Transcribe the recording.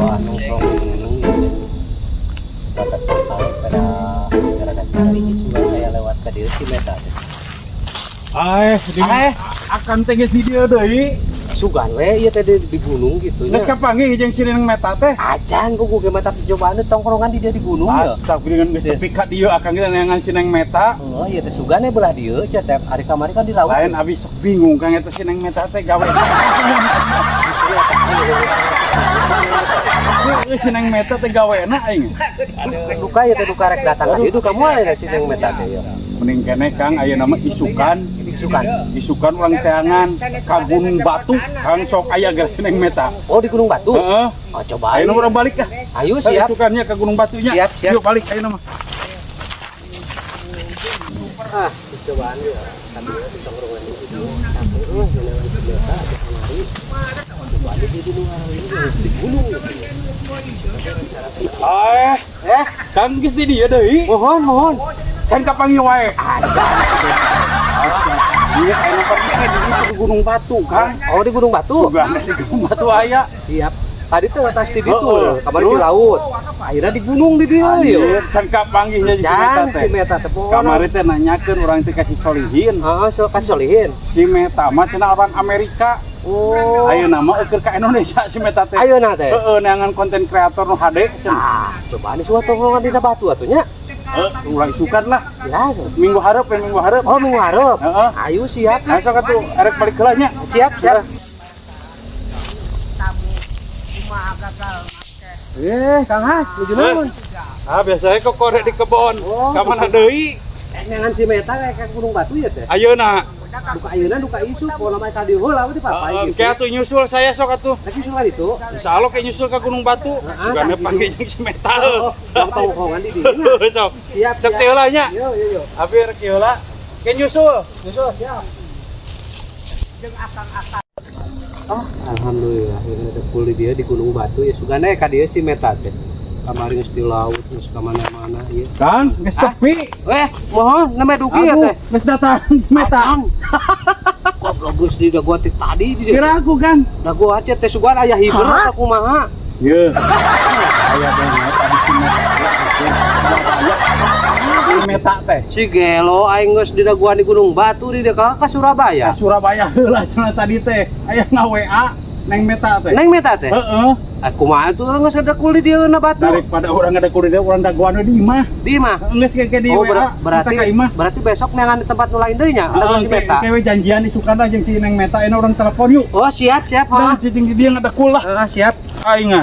cobaan nongkrong di gunung gitu. Kita tertarik pada gara-gara cari juga kayak lewat ke dia si meta teh. Akan teges di dia deui. Sugan we ieu teh di gunung gitu nya. Geus kapanggih jeung si Neng meta teh. Acan ku ge mata cobaan tongkrongan di dia di gunung ya. Astagfirullah geus tepi ka dieu akan kita nengan si Neng meta. Oh iya teh sugan belah dieu nya teh hari kamari kan di laut. Lain abis sok bingung kang eta si Neng meta teh gawe. Si Neng meta teh gaweana aing. Duka ya teh duka rek datang ka dieu duka moal ya si Neng meta teh ya. Mending kene Kang aya nama isukan orang teangan ka Gunung Batu Kang sok aya gara si Neng meta. Oh di Gunung Batu. Heeh. Oh coba Ayo nomor balik kah? Ayo siap. Isukannya ke Gunung Batunya. Siap. Yuk balik ayo nama. Cobaan ya. Sambil tongkrongan di situ. Terus jalan meta ke kamari. Coba di gunung di gunung. Kang geus di dieu deui. Mohon. Can kapanggih wae. Iya, aya pergi di Gunung Batu, Kang. Oh di Gunung Batu. Sugan di Gunung Batu aya. Siap. Tadi tuh atas di situ, kamari di laut. Akhirnya di gunung di dieu Iya, can kapanggihnya di si meta teh. Si meta teh pohon. Kamari teh nanyakeun urang teh kasih solihin. Heeh, so kasih solihin. Si meta mah cenah orang Amerika. Oh. Ayeuna mah eukeun ka Indonesia si meta teh. Ayeuna teh. Heeh, neangan konten kreator nu HD cenah. Coba nih suatu tongkrongan di Batu atunya. Urang isukan lah. Ya. Minggu hareup. Oh minggu hareup. Heeh. Ayo siap. Asa atuh arek balik heula nya. Siap. Kang Has, nuju naon? Biasanya kok korek di kebon. Ka mana deui? Nengan si meta kayak Gunung Batu ya teh. Ayeuna. Duka ayeuna duka isu pola mah tadi heula we dipapai gitu. Kayak atuh nyusul saya sok atuh. Tapi sulan itu. Insyaallah kayak nyusul ke Gunung Batu. Sugana panggil jeung si meta. Tongkrongan di dieu. Sok. Siap. Cek teh heula nya. Yo. Abi rek heula. Kayak nyusul. Siap. Alhamdulillah akhirnya ada pulih dia di Gunung Batu ya sugana ka dieu si meta teh. Kamari geus di laut geus ka mana-mana ieu. Kang, geus tepi. Mohon nama dugi ya teh. Geus datang si meta. Goblok geus di dagu teh tadi di Kira aku kan. dagu teh teh sugana aya hiber atau kumaha? Ye. Aya bener tadi si meta. Si meta teh. Si gelo aing geus di daguan di Gunung Batu di ka Surabaya. Surabaya heula cenah tadi teh. Aya nga-WA Neng meta teh. Neng meta teh? Heeh. Kumaha tuh geus ada kuli di na Batu. Daripada orang ada kuliah urang daguan di imah. Di imah? Geus ke di WA. Berarti besok neangan di tempat nu lain deui nya. Ada si meta. Kewe janjian isukan jeung si Neng meta ena orang telepon yuk. Oh, siap. Cicing di dia ada kulah. Siap. Aing